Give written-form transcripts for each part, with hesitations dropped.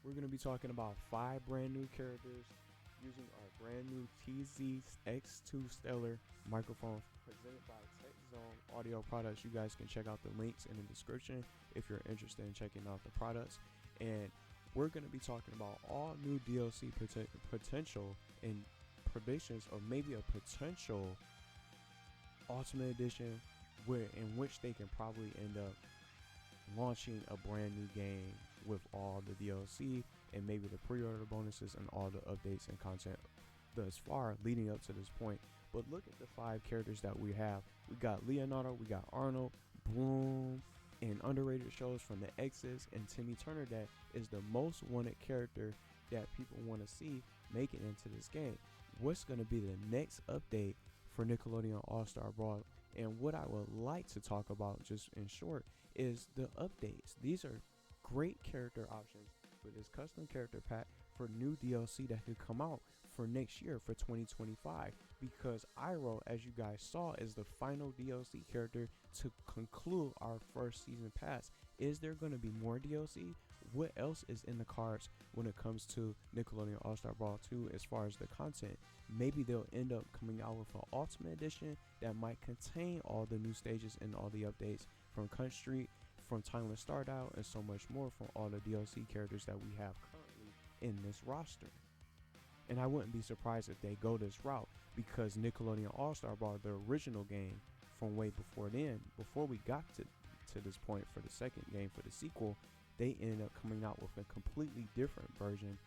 We're going to be talking about 5 brand new characters using our brand new TZX2 Stellar microphones presented by TechZone Audio Products. You guys can check out the links in the description if you're interested in checking out the products. And we're going to be talking about all new DLC potential and predictions of maybe a potential Ultimate Edition in which they can probably end up launching a brand new game with all the DLC and maybe the pre-order bonuses and all the updates and content thus far leading up to this point. But look at the 5 characters that we have. We got Leonardo, we got Arnold, Bloom, and underrated shows from the X's, and Timmy Turner that is the most wanted character that people want to see make it into this game. What's going to be the next update for Nickelodeon All-Star Brawl? And what I would like to talk about just in short is the updates. These are great character options for this custom character pack for new DLC that could come out for next year for 2025, because Iroh, as you guys saw, is the final DLC character to conclude our first season pass. Is there going to be more DLC? What else is in the cards when it comes to Nickelodeon All-Star Brawl 2 as far as the content? Maybe they'll end up coming out with an Ultimate Edition that might contain all the new stages and all the updates from Cunt Street, from Timeless Start Out, and so much more from all the DLC characters that we have currently in this roster. And I wouldn't be surprised if they go this route, because Nickelodeon All-Star Brawl, the original game from way before then, before we got to this point for the second game for the sequel, they ended up coming out with a completely different version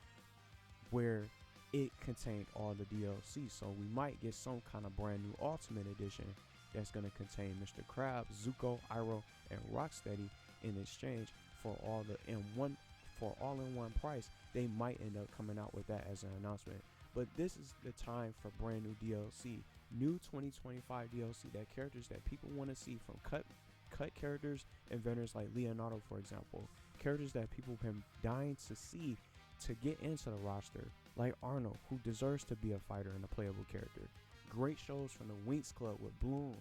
where it contained all the DLC. So we might get some kind of brand new Ultimate Edition that's going to contain Mr. Krabs, Zuko, Iroh, and Rocksteady in exchange for all in one price. They might end up coming out with that as an announcement. But this is the time for brand new DLC, new 2025 DLC, that characters that people want to see, from cut characters and vendors like Leonardo, for example, characters that people have been dying to see to get into the roster, like Arnold, who deserves to be a fighter and a playable character. Great shows from the Winx Club with Bloom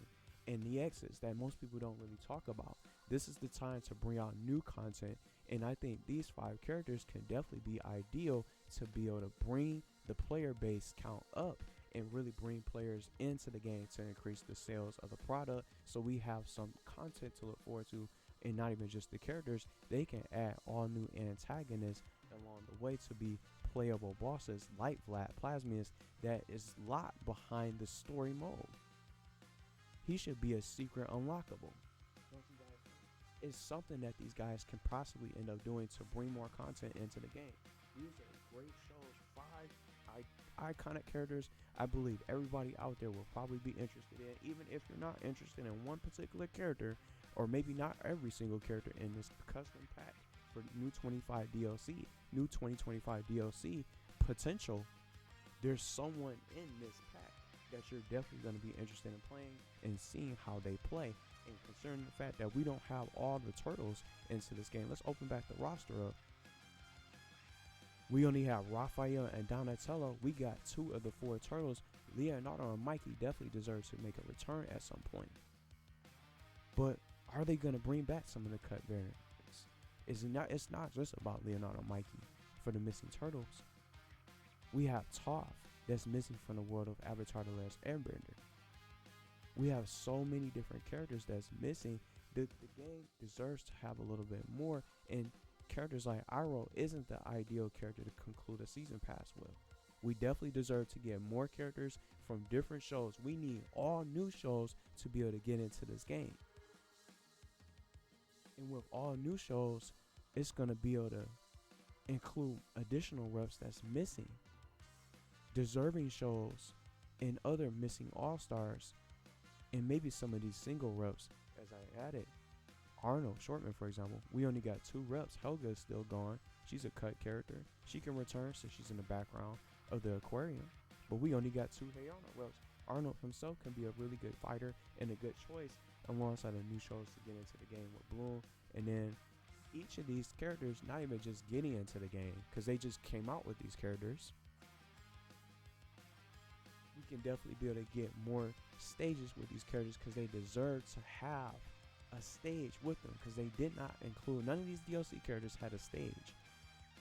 and the X's that most people don't really talk about. This is the time to bring out new content, and I think these 5 characters can definitely be ideal to be able to bring the player base count up and really bring players into the game to increase the sales of the product, so we have some content to look forward to. And not even just the characters, they can add all new antagonists along the way to be playable bosses like Vlad Plasmius that is locked behind the story mode. He should be a secret unlockable. It's something that these guys can possibly end up doing to bring more content into the game. These are great shows, 5 iconic characters I believe everybody out there will probably be interested in. Even if you're not interested in one particular character, or maybe not every single character in this custom pack for new 2025 DLC potential, there's someone in this pack that you're definitely going to be interested in playing and seeing how they play. And concerning the fact that we don't have all the turtles into this game, let's open back the roster up. We only have Raphael and Donatello. We got 2 of the 4 turtles. Leonardo and Mikey definitely deserve to make a return at some point. But are they going to bring back some of the cut variants? It's not just about Leonardo and Mikey for the missing turtles. We have Toph that's missing from the world of Avatar: The Last Airbender. We have so many different characters that's missing. The game deserves to have a little bit more, and characters like Iroh isn't the ideal character to conclude a season pass with. We definitely deserve to get more characters from different shows. We need all new shows to be able to get into this game. And with all new shows, it's going to be able to include additional reps that's missing, deserving shows, and other missing all-stars, and maybe some of these single reps. As I added Arnold Shortman, for example, we only got 2 reps. Helga is still gone. She's a cut character. She can return since she's in the background of the aquarium, but we only got 2 Hey Arnold reps. Arnold himself can be a really good fighter and a good choice alongside the new shows to get into the game with Bloom. And then each of these characters, not even just getting into the game, because they just came out with these characters, we can definitely be able to get more stages with these characters, because they deserve to have a stage with them, because they did not include, none of these DLC characters had a stage.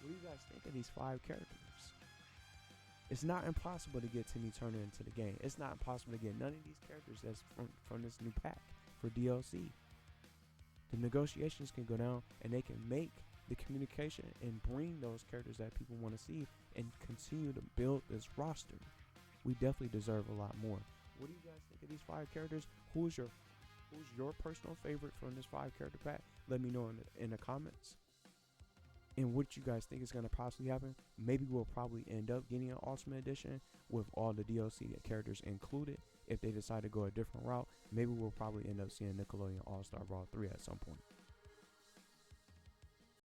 What do you guys think of these 5 characters? It's not impossible to get Timmy Turner into the game. It's not impossible to get none of these characters that's from this new pack for DLC. The negotiations can go down, and they can make the communication and bring those characters that people want to see and continue to build this roster. We definitely deserve a lot more. What do you guys think of these 5 characters? Who's your personal favorite from this 5 character pack? Let me know in the comments. And what you guys think is going to possibly happen? Maybe we'll probably end up getting an Ultimate Edition with all the DLC characters included. If they decide to go a different route, maybe we'll probably end up seeing Nickelodeon All-Star Brawl 3 at some point.